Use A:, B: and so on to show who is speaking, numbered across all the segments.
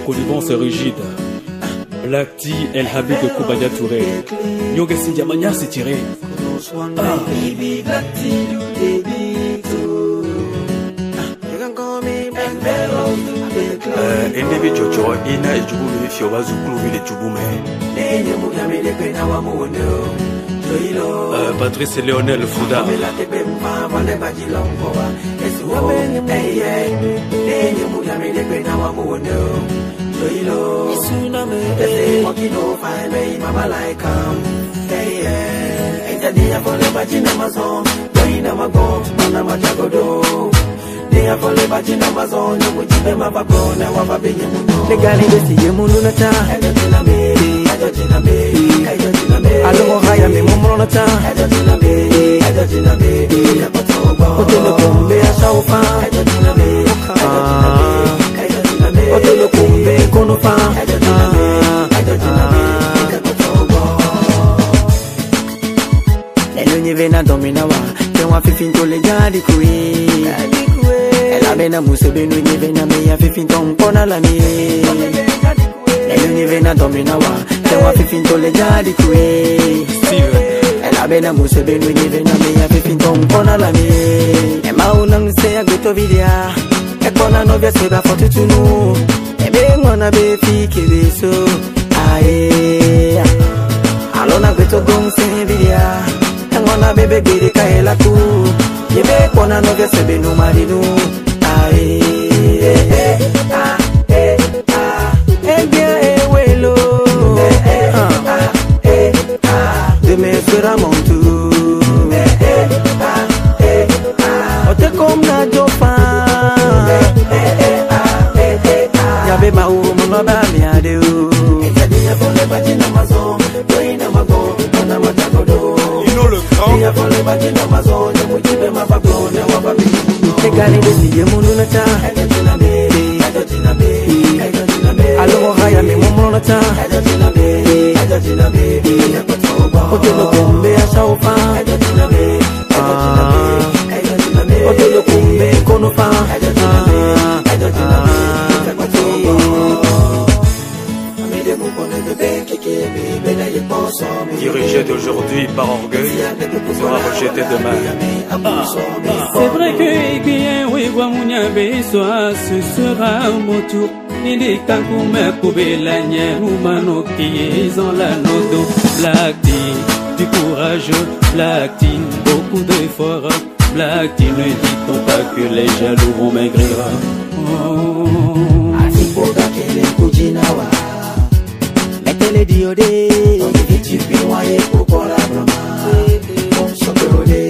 A: Colibon c'est rigide. Black T, El Habib de Koubaya Touré. Yoga Sindiamania s'est tiré.
B: Endebe Jojo, Ina et Djoubou, Fioba Zouklouvi et Djouboumé.
A: Patrice et Léonel Fouda.
C: Bena musebe no nyevena me ya fifinto mpona la mi elo nyevena domina wa te wa fifinto le jadi kwe ela bena musebe no nyevena me ya fifinto mpona la mi e maunang se ya gbeto vidia e kona novia se ba fotutunu e be ngona be fike beso ae alona gbeto gong se vidia e ngona bebe gbede kaela ku ye be kona novia se be no marinu. De me fera montu ote kom na jopa ya be ma uru mo ba mi ade o ya fole bajina mazo doina mago na matagodo
B: Ino le grand
C: ya fole bajina mazo ya mujibe mabago na wababi Tegani de siye munu na ta Alo haya mi mumu na ta Otelo kumbe ya shaufa Otelo kumbe kono fa
B: dirigé d'aujourd'hui par orgueil sera rejeté demain.
A: C'est vrai que bien oui Guamounia soit ce sera mon tour. Il est quand vous me coupez la nienne ou mano qui ont la nodo. Black T, du courage, Black T, beaucoup d'efforts. Black T, ne dit-on pas que les jaloux vont maigrir.
C: Mettez-les diodés, tu peux noyer pour la brama. Soperolé,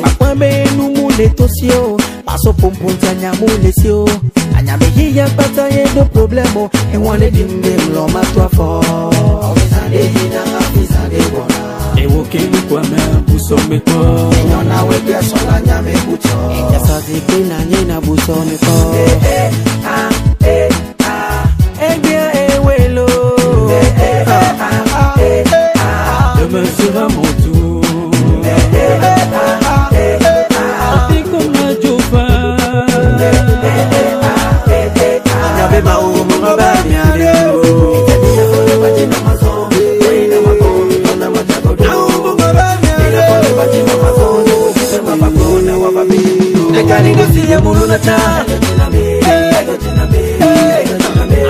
C: ma kwambe nous moule tosio, passo pompon tanya moule sio. Anya me ya pata ye do problemo, e wane dimbe mloma toi fort.
A: Et woke ni kwa me buso me ko.
C: Nyona we pia sola nyame buto. Ya sazi kina nyina buso me ko. Bien welo.
A: Demain sera mon tour. On fait comme la Jofa.
C: Yabe ma o mo ba mi ade o.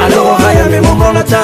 C: Alo haya me mo na ta.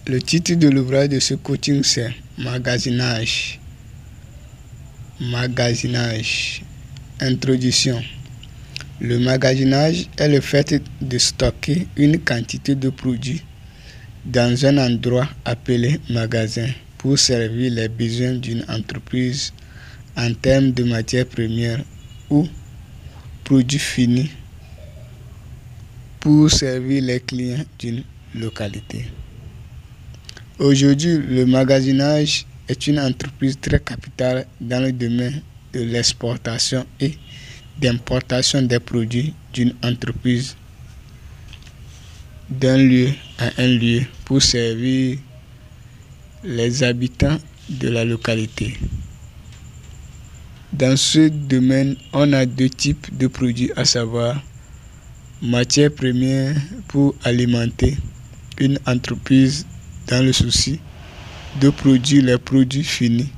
D: Le titre de l'ouvrage de ce coaching, c'est Magasinage. Magasinage. Introduction. Le magasinage est le fait de stocker une quantité de produits dans un endroit appelé magasin pour servir les besoins d'une entreprise en termes de matières premières ou produits finis pour servir les clients d'une localité. Aujourd'hui, le magasinage est une entreprise très capitale dans le domaine de l'exportation et d'importation des produits d'une entreprise d'un lieu à un lieu pour servir les habitants de la localité. Dans ce domaine, on a deux types de produits, à savoir matières premières pour alimenter une entreprise dans le souci de produire les produits finis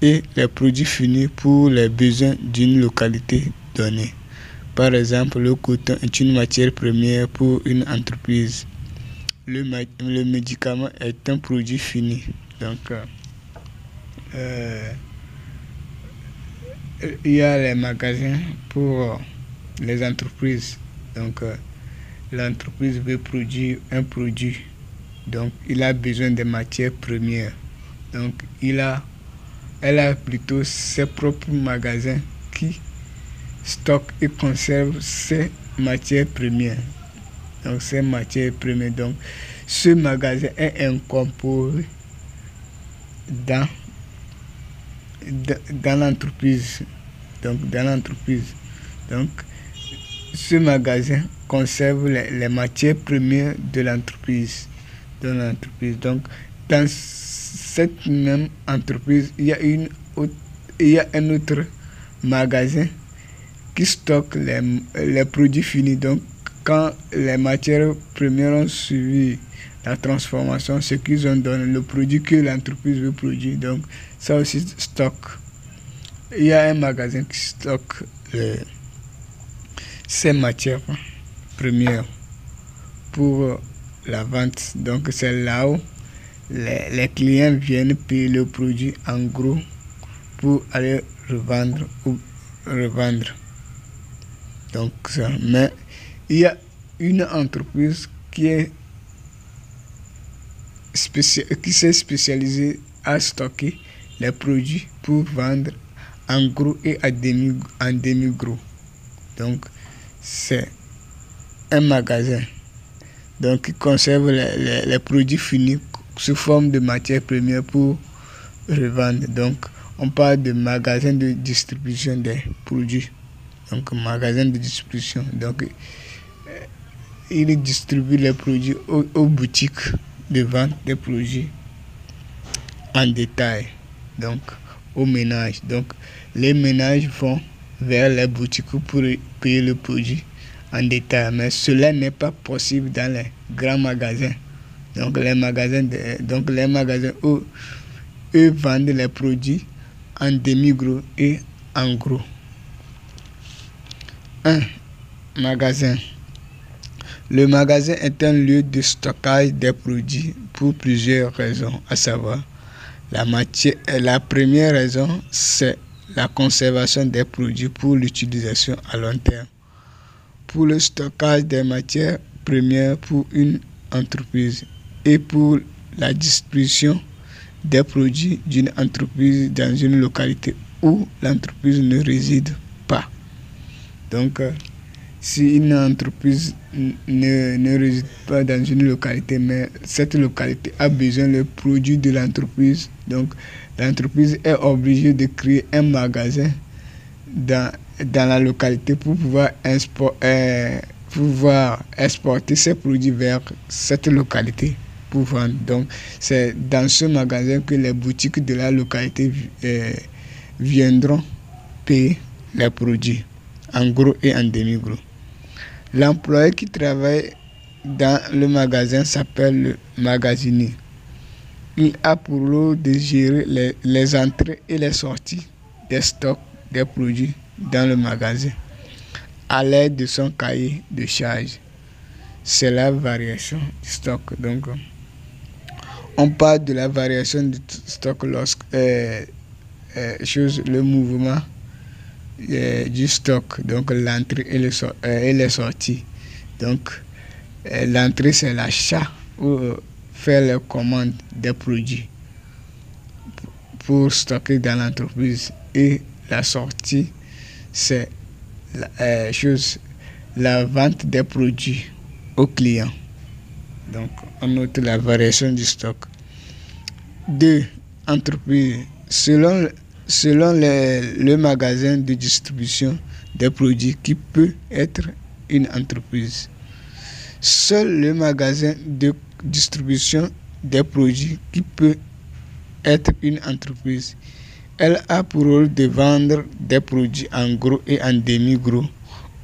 D: et les produits finis pour les besoins d'une localité donnée. Par exemple, le coton est une matière première pour une entreprise. Le médicament est un produit fini. Donc, il y a les magasins pour les entreprises. Donc, l'entreprise veut produire un produit. Donc, il a besoin de matières premières. Donc, elle a plutôt ses propres magasins qui stockent et conservent ces matières premières. Donc, ces matières premières. Donc, ce magasin est incorporé dans l'entreprise. Donc, ce magasin conserve les matières premières de l'entreprise. Donc, dans cette même entreprise, il y a un autre magasin qui stocke les produits finis. Donc, quand les matières premières ont suivi la transformation, ce qu'ils ont donné, le produit que l'entreprise veut produire, donc ça aussi stocke. Il y a un magasin qui stocke ces matières premières pour la vente. Donc, c'est là où les clients viennent payer le produit en gros pour aller revendre ou revendre. Donc, ça. Mais il y a une entreprise qui s'est spécialisée à stocker les produits pour vendre en gros et en demi-gros. Donc, c'est un magasin qui conserve les produits finis sous forme de matières premières pour revendre. Donc, on parle de magasin de distribution des produits. Donc, magasin de distribution. Donc, il distribue les produits aux boutiques de vente des produits en détail. Donc, aux ménages. Donc, les ménages vont vers les boutiques pour payer le produit en détail. Mais cela n'est pas possible dans les grands magasins. Donc, les magasins où eux vendent les produits en demi-gros et en gros. Un magasin. Le magasin est un lieu de stockage des produits pour plusieurs raisons, à savoir la première raison, c'est la conservation des produits pour l'utilisation à long terme. Pour le stockage des matières premières pour une entreprise et pour la distribution des produits d'une entreprise dans une localité où l'entreprise ne réside pas. Donc, si une entreprise ne réside pas dans une localité, mais cette localité a besoin des produits de l'entreprise, donc l'entreprise est obligée de créer un magasin dans la localité pour pouvoir exporter ses produits vers cette localité pour vendre. Donc, c'est dans ce magasin que les boutiques de la localité viendront payer les produits en gros et en demi-gros. L'employé qui travaille dans le magasin s'appelle le magasinier. Il a pour rôle de gérer les entrées et les sorties des stocks des produits dans le magasin à l'aide de son cahier de charge. C'est la variation du stock. Donc, on parle de la variation du stock lorsque le mouvement du stock, donc l'entrée et les sorties. Donc, l'entrée, c'est l'achat ou faire les commandes des produits pour stocker dans l'entreprise. Et la sortie, c'est la vente des produits aux clients. Donc, on note la variation du stock. 2. Entreprise. Selon le magasin de distribution des produits qui peut être une entreprise. Seul le magasin de distribution des produits qui peut être une entreprise. Elle a pour rôle de vendre des produits en gros et en demi-gros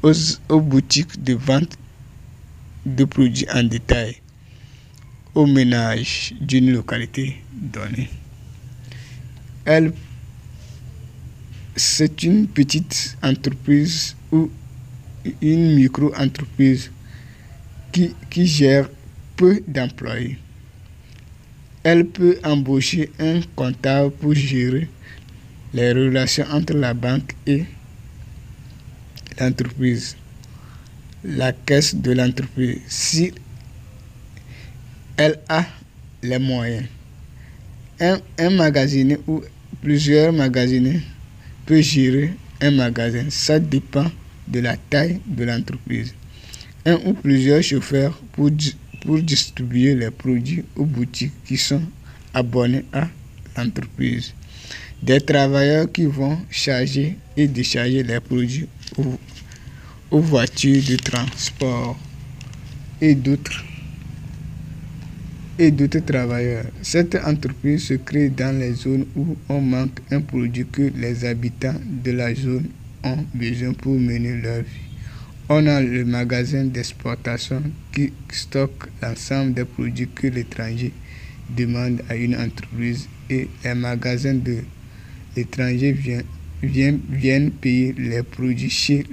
D: aux boutiques de vente de produits en détail, aux ménages d'une localité donnée. C'est une petite entreprise ou une micro-entreprise qui gère peu d'employés. Elle peut embaucher un comptable pour gérer les relations entre la banque et l'entreprise, la caisse de l'entreprise, si elle a les moyens. Un magasinier ou plusieurs magasiniers peut gérer un magasin. Ça dépend de la taille de l'entreprise. Un ou plusieurs chauffeurs pour distribuer les produits aux boutiques qui sont abonnés à l'entreprise. Des travailleurs qui vont charger et décharger les produits aux voitures de transport et d'autres travailleurs. Cette entreprise se crée dans les zones où on manque un produit que les habitants de la zone ont besoin pour mener leur vie. On a le magasin d'exportation qui stocke l'ensemble des produits que l'étranger demande à une entreprise, et les magasins de l'étranger viennent payer les produits chez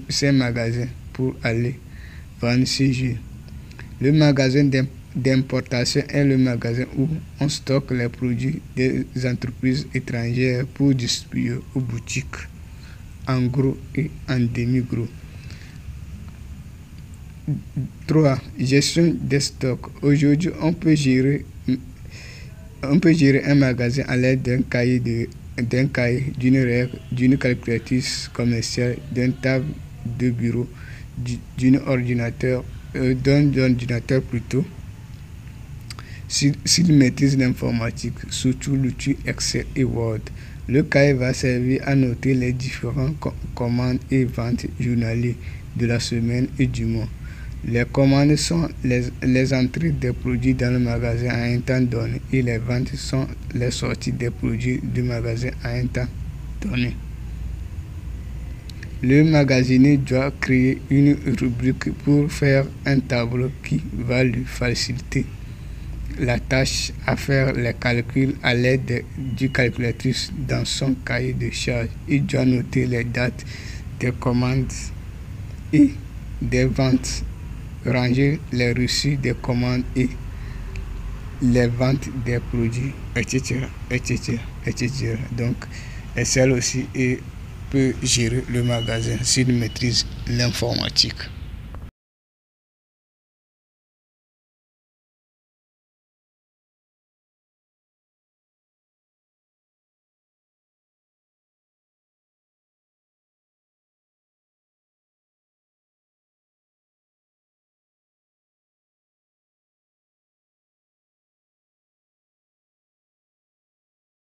D: ces magasins pour aller vendre ces jeux. Le magasin d'importation est le magasin où on stocke les produits des entreprises étrangères pour distribuer aux boutiques en gros et en demi-gros. 3. Gestion des stocks. Aujourd'hui, on peut gérer un magasin à l'aide d'un cahier, d'une règle, d'une calculatrice commerciale, d'une table de bureau, d'un ordinateur plutôt. S'il maîtrise l'informatique, surtout l'outil Excel et Word, le cahier va servir à noter les différentes commandes et ventes journalières de la semaine et du mois. Les commandes sont les entrées des produits dans le magasin à un temps donné, et les ventes sont les sorties des produits du magasin à un temps donné. Le magasinier doit créer une rubrique pour faire un tableau qui va lui faciliter la tâche à faire les calculs à l'aide du calculatrice dans son cahier de charge. Il doit noter les dates des commandes et des ventes, ranger les reçus des commandes et les ventes des produits, etc. Donc, Excel aussi peut gérer le magasin s'il maîtrise l'informatique.